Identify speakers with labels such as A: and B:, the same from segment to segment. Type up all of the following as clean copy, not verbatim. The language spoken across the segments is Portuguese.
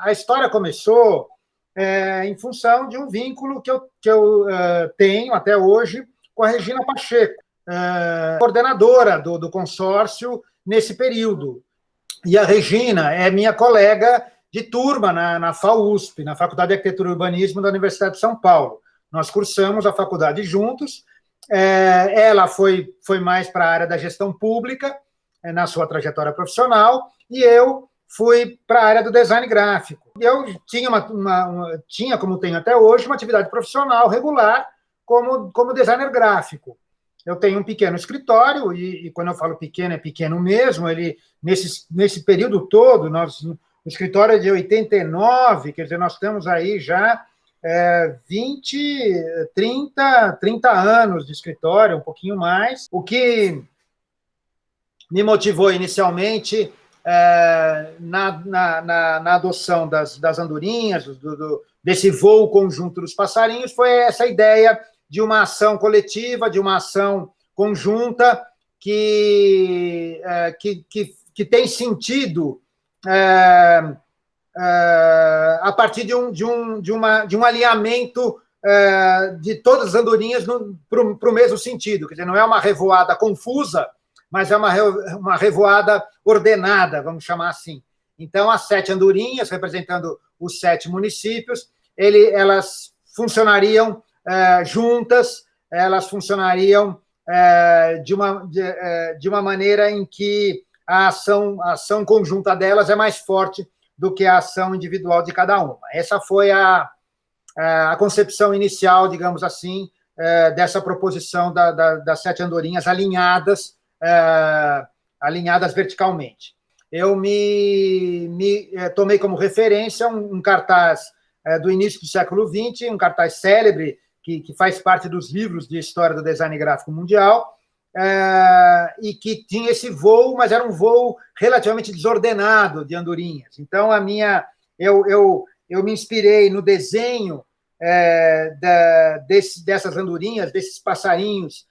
A: A história começou em função de um vínculo que eu tenho até hoje com a Regina Pacheco, coordenadora do consórcio nesse período. E a Regina é minha colega de turma na FAUSP, na Faculdade de Arquitetura e Urbanismo da Universidade de São Paulo. Nós cursamos a faculdade juntos. Ela foi mais para a área da gestão pública, na sua trajetória profissional, e eu fui para a área do design gráfico. Eu tinha, como tenho até hoje, uma atividade profissional regular como designer gráfico. Eu tenho um pequeno escritório, e quando eu falo pequeno, é pequeno mesmo. Ele, nesse período todo, o escritório é de 89, quer dizer, nós estamos aí já 30 anos de escritório, um pouquinho mais. O que me motivou inicialmente na adoção das andorinhas, desse voo conjunto dos passarinhos, foi essa ideia de uma ação coletiva, de uma ação conjunta que tem sentido a partir de um alinhamento de todas as andorinhas para o mesmo sentido. Quer dizer, não é uma revoada confusa, mas é uma revoada ordenada, vamos chamar assim. Então, as 7 andorinhas, representando os 7 municípios, elas funcionariam juntas, elas funcionariam de uma maneira em que a ação conjunta delas é mais forte do que a ação individual de cada uma. Essa foi a concepção inicial, digamos assim, dessa proposição das 7 andorinhas alinhadas verticalmente. Eu me tomei como referência um cartaz do início do século XX, um cartaz célebre que faz parte dos livros de história do design gráfico mundial, e que tinha esse voo, mas era um voo relativamente desordenado de andorinhas. Então, eu me inspirei no desenho dessas andorinhas, desses passarinhos,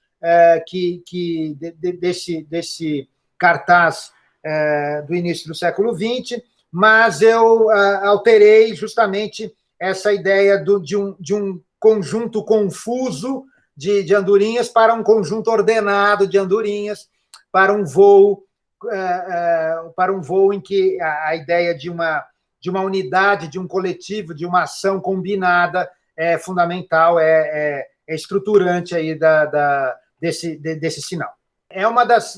A: desse cartaz do início do século XX, mas eu alterei justamente essa ideia de um conjunto confuso de andorinhas para um conjunto ordenado de andorinhas, para um voo em que a ideia de uma unidade, de um coletivo, de uma ação combinada é fundamental, é estruturante aí desse sinal. É uma das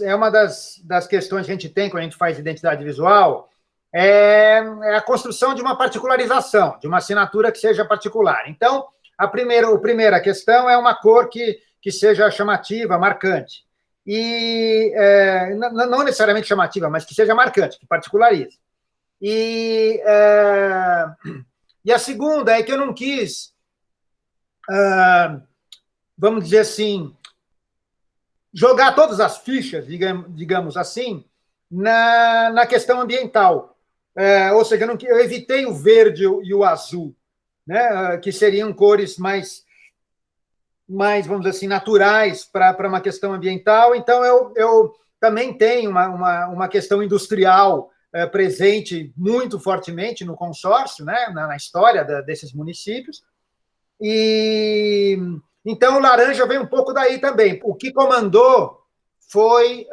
A: questões que a gente tem quando a gente faz identidade visual, é a construção de uma particularização, de uma assinatura que seja particular. Então, a primeira questão é uma cor que seja chamativa, marcante. E não necessariamente chamativa, mas que seja marcante, que particularize. E a segunda é que eu não quis, vamos dizer assim, jogar todas as fichas, digamos assim, na questão ambiental. Ou seja, eu evitei o verde e o azul, né, que seriam cores mais, vamos dizer assim, naturais para uma questão ambiental. Então, eu também tenho uma questão industrial presente muito fortemente no consórcio, né, na história desses municípios. E então o laranja vem um pouco daí também. O que comandou foi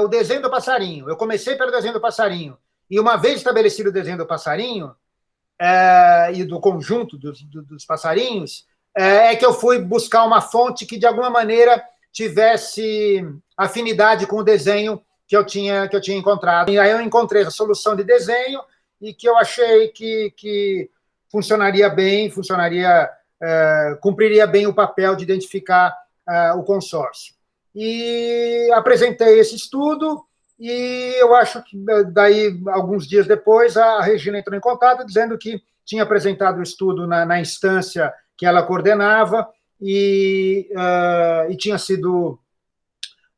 A: o desenho do passarinho. Eu comecei pelo desenho do passarinho, e uma vez estabelecido o desenho do passarinho e do conjunto dos passarinhos, é que eu fui buscar uma fonte que, de alguma maneira, tivesse afinidade com o desenho que eu tinha encontrado. E aí eu encontrei a solução de desenho e que eu achei que funcionaria bem, cumpriria bem o papel de identificar o consórcio. E apresentei esse estudo, e eu acho que daí, alguns dias depois, a Regina entrou em contato dizendo que tinha apresentado o estudo na instância que ela coordenava, e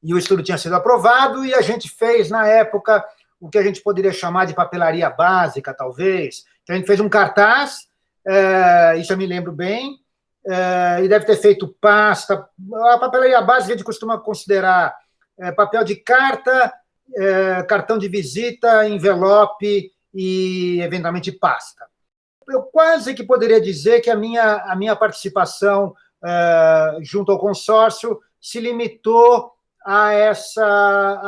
A: o estudo tinha sido aprovado, e a gente fez, na época, o que a gente poderia chamar de papelaria básica, talvez. Então, a gente fez um cartaz, isso eu me lembro bem, e deve ter feito pasta. A papelaria básica a gente costuma considerar papel de carta, cartão de visita, envelope e, eventualmente, pasta. eu quase que poderia dizer que a minha participação junto ao consórcio se limitou a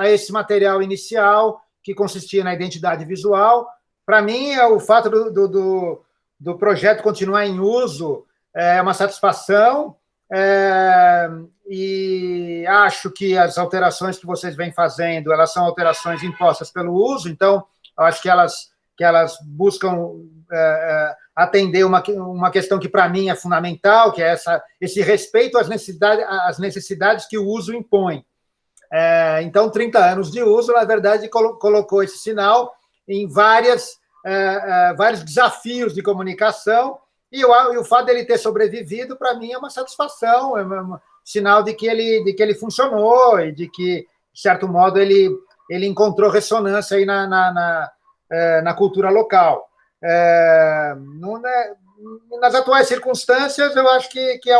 A: esse material inicial, que consistia na identidade visual. Para mim, o fato do projeto continuar em uso é uma satisfação, e acho que as alterações que vocês vêm fazendo, elas são alterações impostas pelo uso, então, acho que elas buscam atender uma questão que, para mim, é fundamental, que é esse respeito às necessidades que o uso impõe. Então, 30 anos de uso, na verdade, colocou esse sinal em vários desafios de comunicação, e o fato dele ter sobrevivido, para mim, é uma satisfação, é um sinal de que ele funcionou e de que, de certo modo, ele encontrou ressonância aí na cultura local. Nas atuais circunstâncias, eu acho que é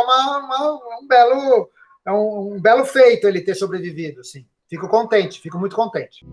A: um belo feito ele ter sobrevivido. Sim. Fico muito contente.